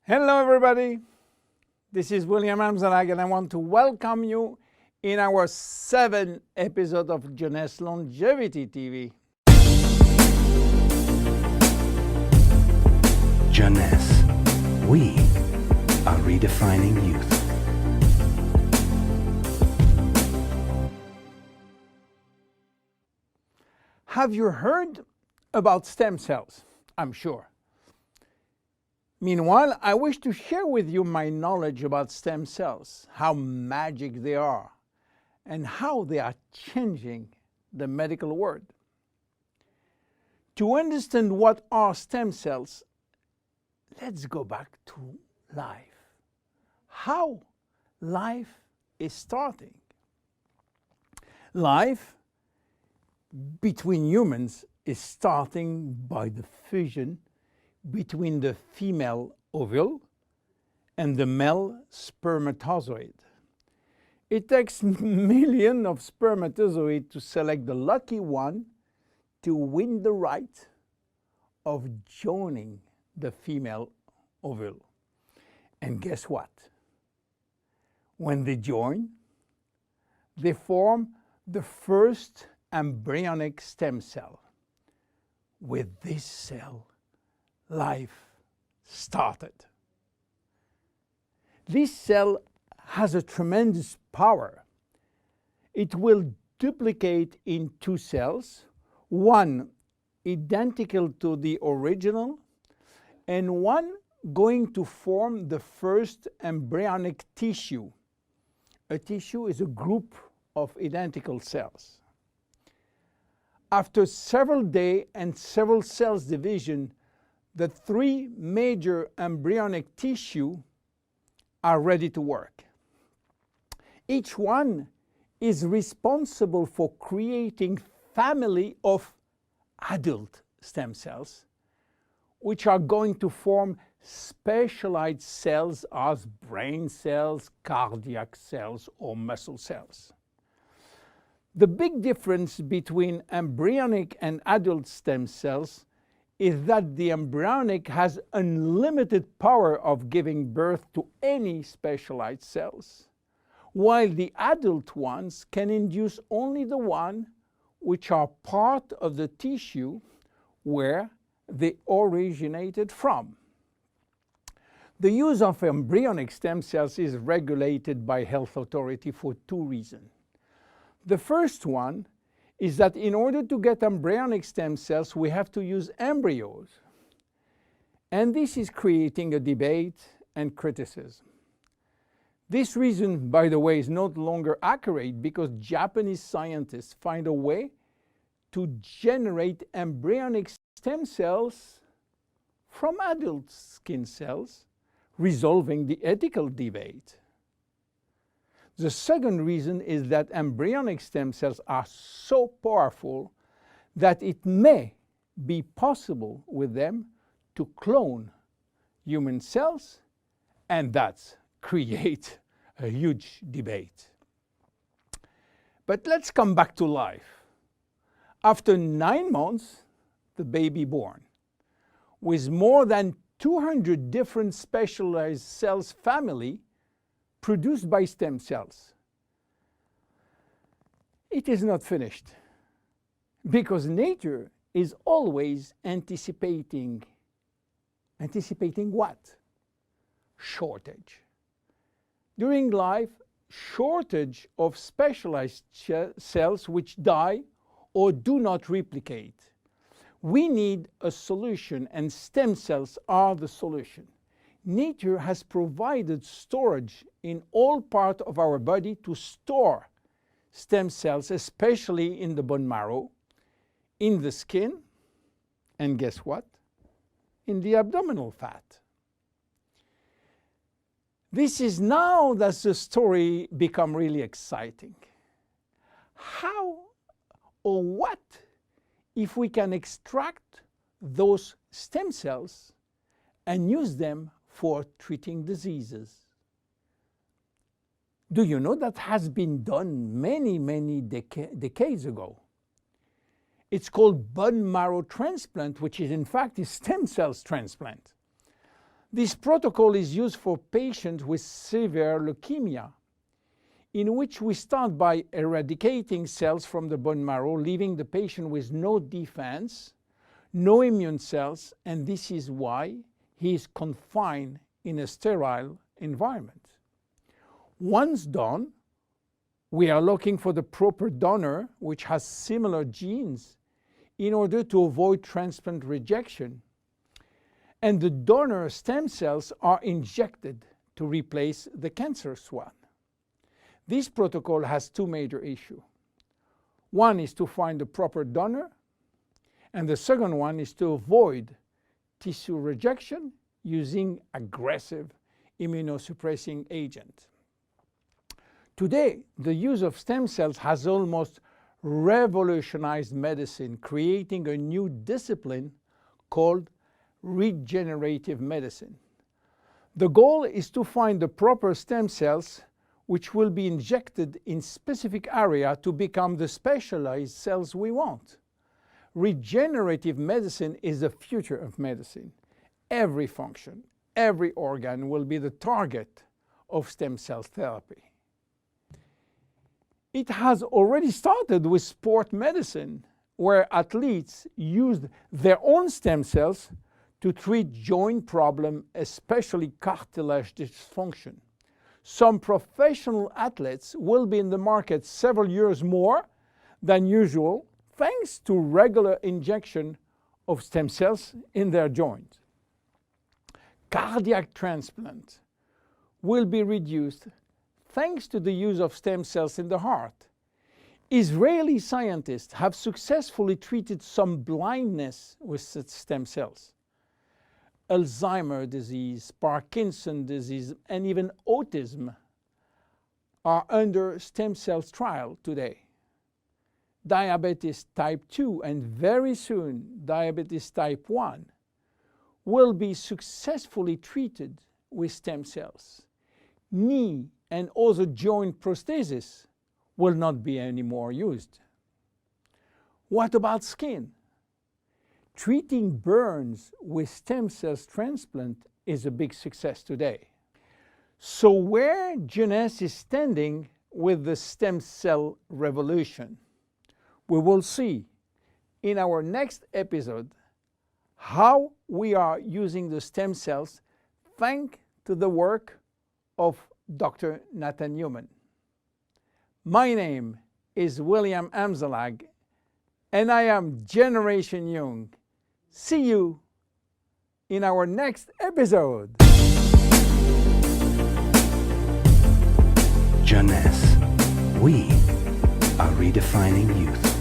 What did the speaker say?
Hello everybody, this is William Amzalag and I want to welcome you in our 7th episode of Jeunesse Longevity TV. Jeunesse, we are redefining youth. Have you heard about stem cells? I'm sure. Meanwhile, I wish to share with you my knowledge about stem cells, how magic they are, and how they are changing the medical world. To understand what are stem cells, let's go back to life. How life is starting. Life between humans is starting by the fusion between the female ovule and the male spermatozoid. It takes millions of spermatozoids to select the lucky one to win the right of joining the female ovule. And guess what? When they join, they form the first embryonic stem cell. With this cell, life started. This cell has a tremendous power. It will duplicate in 2 cells, one identical to the original, and one going to form the first embryonic tissue. A tissue is a group of identical cells. After several days and several cells division, the 3 major embryonic tissue are ready to work. Each one is responsible for creating family of adult stem cells, which are going to form specialized cells as brain cells, cardiac cells, or muscle cells. The big difference between embryonic and adult stem cells is that the embryonic has unlimited power of giving birth to any specialized cells, while the adult ones can induce only the one which are part of the tissue where they originated from. The use of embryonic stem cells is regulated by health authority for 2 reasons. The first one is that in order to get embryonic stem cells, we have to use embryos. And this is creating a debate and criticism. This reason, by the way, is no longer accurate because Japanese scientists find a way to generate embryonic stem cells from adult skin cells, resolving the ethical debate. The second reason is that embryonic stem cells are so powerful that it may be possible with them to clone human cells, and that's create a huge debate. But let's come back to life. After 9 months, the baby born, with more than 200 different specialized cells family produced by stem cells. It is not finished, because nature is always anticipating what? Shortage. During life, shortage of specialized cells which die or do not replicate. We need a solution, and stem cells are the solution. Nature has provided storage in all parts of our body to store stem cells, especially in the bone marrow, in the skin, and guess what? In the abdominal fat. This is now that the story becomes really exciting. How or what if we can extract those stem cells and use them for treating diseases? Do you know that has been done many decades ago? It's called bone marrow transplant, which is in fact a stem cells transplant. This protocol is used for patients with severe leukemia, in which we start by eradicating cells from the bone marrow, leaving the patient with no defense, no immune cells, and this is why he is confined in a sterile environment. Once done, we are looking for the proper donor which has similar genes in order to avoid transplant rejection. And the donor stem cells are injected to replace the cancerous one. This protocol has two major issues. One is to find the proper donor, and the second one is to avoid tissue rejection using aggressive immunosuppressing agent. Today, the use of stem cells has almost revolutionized medicine, creating a new discipline called regenerative medicine. The goal is to find the proper stem cells which will be injected in specific area to become the specialized cells we want. Regenerative medicine is the future of medicine. Every function, every organ will be the target of stem cell therapy. It has already started with sport medicine, where athletes used their own stem cells to treat joint problems, especially cartilage dysfunction. Some professional athletes will be in the market several years more than usual, thanks to regular injection of stem cells in their joint. Cardiac transplant will be reduced thanks to the use of stem cells in the heart. Israeli scientists have successfully treated some blindness with such stem cells. Alzheimer's disease, Parkinson's disease, and even autism are under stem cells trial today. Diabetes type 2 and very soon diabetes type 1 will be successfully treated with stem cells. Knee and other joint prosthesis will not be anymore used. What about skin? Treating burns with stem cells transplant is a big success today. So where Jeunesse is standing with the stem cell revolution? We will see in our next episode how we are using the stem cells thanks to the work of Dr. Nathan Newman. My name is William Amzalag, and I am Generation Young. See you in our next episode. Jeunesse. We are redefining youth.